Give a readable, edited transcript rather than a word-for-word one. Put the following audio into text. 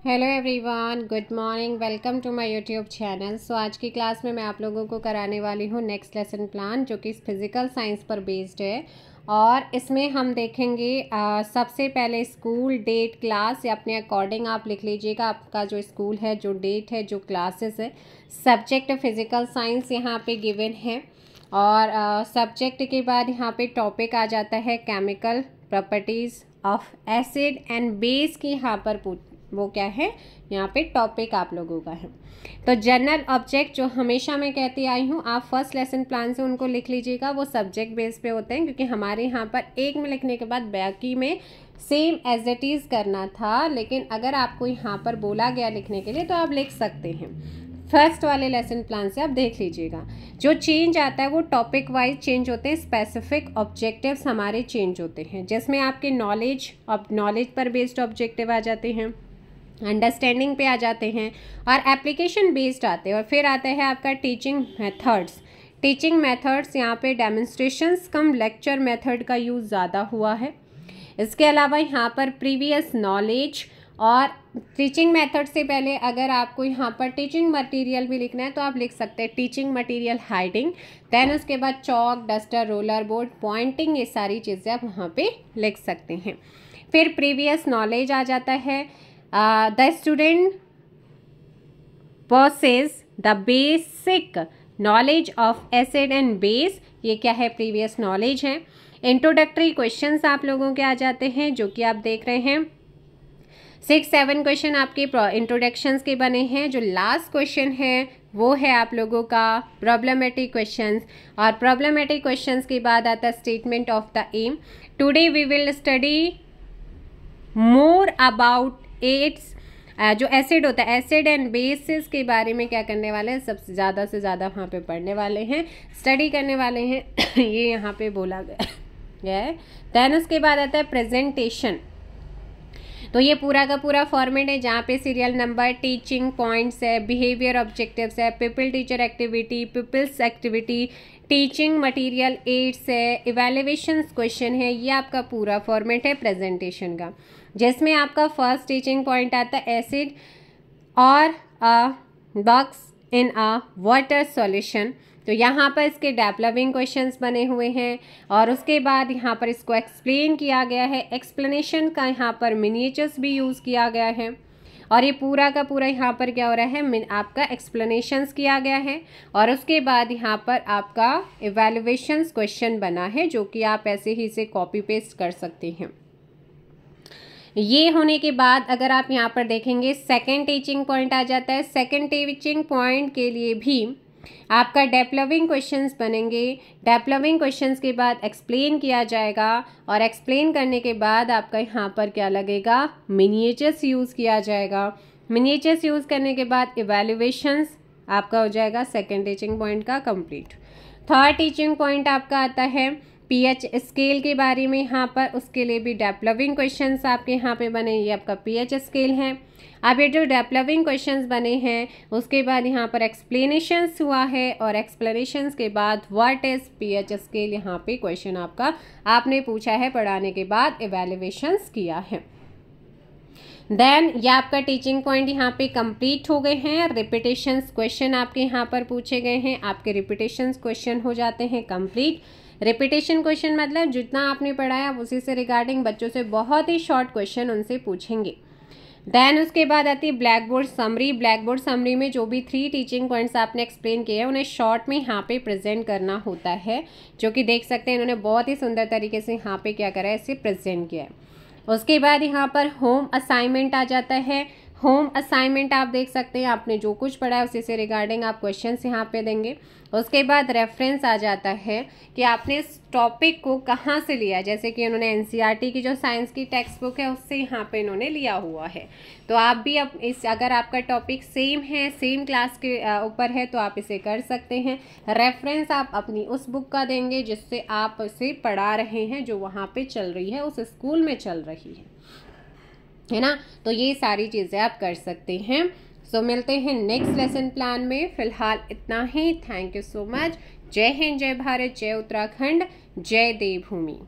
Hello everyone, good morning, welcome to my YouTube channel. So आज की class में मैं आप लोगों को कराने वाली हूँ नेक्स्ट लेसन प्लान, जो कि फिज़िकल साइंस पर बेस्ड है। और इसमें हम देखेंगे सबसे पहले स्कूल, डेट, क्लास या अपने अकॉर्डिंग आप लिख लीजिएगा आपका जो स्कूल है, जो डेट है, जो क्लासेस है। सब्जेक्ट फिज़िकल साइंस यहाँ पे गिवन है और सब्जेक्ट के बाद यहाँ पे टॉपिक आ जाता है chemical properties of acid and base की यहाँ पर वो क्या है, यहाँ पे टॉपिक आप लोगों का है। तो जनरल ऑब्जेक्ट जो हमेशा मैं कहती आई हूँ, आप फर्स्ट लेसन प्लान से उनको लिख लीजिएगा, वो सब्जेक्ट बेस पे होते हैं, क्योंकि हमारे यहाँ पर एक में लिखने के बाद बाकी में सेम एज इट इज़ करना था। लेकिन अगर आपको यहाँ पर बोला गया लिखने के लिए तो आप लिख सकते हैं। फर्स्ट वाले लेसन प्लान से आप देख लीजिएगा, जो चेंज आता है वो टॉपिक वाइज चेंज होते हैं, स्पेसिफिक ऑब्जेक्टिव्स हमारे चेंज होते हैं, जिसमें आपके नॉलेज पर बेस्ड ऑब्जेक्टिव आ जाते हैं, अंडरस्टैंडिंग पे आ जाते हैं और एप्लीकेशन बेस्ड आते हैं। और फिर आता है आपका टीचिंग मेथड्स यहाँ पे डेमोन्स्ट्रेशंस कम लेक्चर मेथड का यूज़ ज़्यादा हुआ है। इसके अलावा यहाँ पर प्रीवियस नॉलेज और टीचिंग मेथड से पहले अगर आपको यहाँ पर टीचिंग मटेरियल भी लिखना है तो आप लिख सकते हैं टीचिंग मटेरियल हाइडिंग। देन उसके बाद chalk, duster, roller board, pointing, ये सारी चीज़ें आप वहाँ पे लिख सकते हैं। फिर प्रीवियस नॉलेज आ जाता है, the student possesses the basic knowledge of acid and base, ये क्या है, प्रीवियस नॉलेज है। इंट्रोडक्टरी क्वेश्चंस आप लोगों के आ जाते हैं, जो कि आप देख रहे हैं 6-7 क्वेश्चन आपके इंट्रोडक्शंस के बने हैं। जो लास्ट क्वेश्चन है वो है आप लोगों का प्रॉब्लमेटिक क्वेश्चंस, और प्रॉब्लमेटिक क्वेश्चंस के बाद आता है statement of the aim. Today we will study more about aids, जो एसिड होता है, एसिड एंड बेसिस के बारे में क्या करने वाले हैं, सबसे ज़्यादा से ज़्यादा वहाँ पे पढ़ने वाले हैं, स्टडी करने वाले हैं ये यहाँ पे बोला गया है। देन उसके बाद आता है प्रेजेंटेशन। तो ये पूरा का पूरा फॉर्मेट है, जहाँ पे सीरियल नंबर, टीचिंग पॉइंट्स है, बिहेवियर ऑब्जेक्टिव्स है, pupil teacher activity, pupil's activity, teaching material aids है, इवैल्यूएशंस क्वेश्चन है। ये आपका पूरा फॉर्मेट है प्रेजेंटेशन का, जिसमें आपका फर्स्ट टीचिंग पॉइंट आता है एसिड और अ box in a water solution. तो यहाँ पर इसके डेवलपिंग क्वेश्चंस बने हुए हैं और उसके बाद यहाँ पर इसको एक्सप्लेन किया गया है। एक्सप्लेनेशन का यहाँ पर मिनिएचर्स भी यूज़ किया गया है और ये पूरा का पूरा यहाँ पर क्या हो रहा है, आपका एक्सप्लेनेशंस किया गया है। और उसके बाद यहाँ पर आपका इवैल्यूएशंस क्वेश्चन बना है, जो कि आप ऐसे ही इसे कॉपी पेस्ट कर सकते हैं। ये होने के बाद अगर आप यहाँ पर देखेंगे सेकेंड टीचिंग पॉइंट आ जाता है। सेकेंड टीचिंग पॉइंट के लिए भी आपका डेवलपिंग क्वेश्चंस बनेंगे। डेवलपिंग क्वेश्चंस के बाद एक्सप्लेन किया जाएगा और एक्सप्लेन करने के बाद आपका यहाँ पर क्या लगेगा, मिनिएचर्स यूज़ किया जाएगा। मिनिएचर्स यूज़ करने के बाद इवैल्यूएशंस आपका हो जाएगा सेकेंड टीचिंग पॉइंट का कंप्लीट। थर्ड टीचिंग पॉइंट आपका आता है पीएच स्केल के बारे में, यहाँ पर उसके लिए भी डेवलपिंग क्वेश्चंस आपके यहाँ पे बने। ये आपका पीएच स्केल है। अब ये जो डेवलपिंग क्वेश्चंस बने हैं उसके बाद यहाँ पर एक्सप्लेनेशंस हुआ है और एक्सप्लेनेशंस के बाद व्हाट इज पीएच स्केल, यहाँ पे क्वेश्चन आपने पूछा है पढ़ाने के बाद, इवैल्यूएशंस किया है। देन ये आपका टीचिंग पॉइंट यहाँ पे कंप्लीट हो गए हैं। रिपीटेशंस क्वेश्चन आपके यहाँ पर पूछे गए हैं, आपके रिपीटेशंस क्वेश्चन हो जाते हैं कंप्लीट। रिपीटेशन क्वेश्चन मतलब जितना आपने पढ़ाया उसी से रिगार्डिंग बच्चों से बहुत ही शॉर्ट क्वेश्चन उनसे पूछेंगे। देन उसके बाद आती है black board summary. Black board summary में जो भी 3 टीचिंग पॉइंट्स आपने एक्सप्लेन किए हैं उन्हें शॉर्ट में यहाँ पे प्रेजेंट करना होता है, जो कि देख सकते हैं इन्होंने बहुत ही सुंदर तरीके से यहाँ पे क्या करा है, इसे प्रेजेंट किया है। उसके बाद यहाँ पर होम असाइनमेंट आ जाता है। होम असाइनमेंट आप देख सकते हैं, आपने जो कुछ पढ़ा है उसी से रिगार्डिंग आप क्वेश्चंस यहाँ पे देंगे। उसके बाद रेफरेंस आ जाता है कि आपने इस टॉपिक को कहाँ से लिया, जैसे कि उन्होंने एनसीईआरटी की जो साइंस की टेक्स्ट बुक है उससे यहाँ पे इन्होंने लिया हुआ है। तो आप भी अगर आपका टॉपिक सेम है, सेम क्लास के ऊपर है, तो आप इसे कर सकते हैं। रेफरेंस आप अपनी उस बुक का देंगे जिससे आप इसे पढ़ा रहे हैं, जो वहाँ पे चल रही है, उस स्कूल में चल रही है ना। तो ये सारी चीज़ें आप कर सकते हैं। सो मिलते हैं नेक्स्ट लेसन प्लान में। फिलहाल इतना ही। Thank you so much. जय हिंद, जय भारत, जय उत्तराखंड, जय देवभूमि।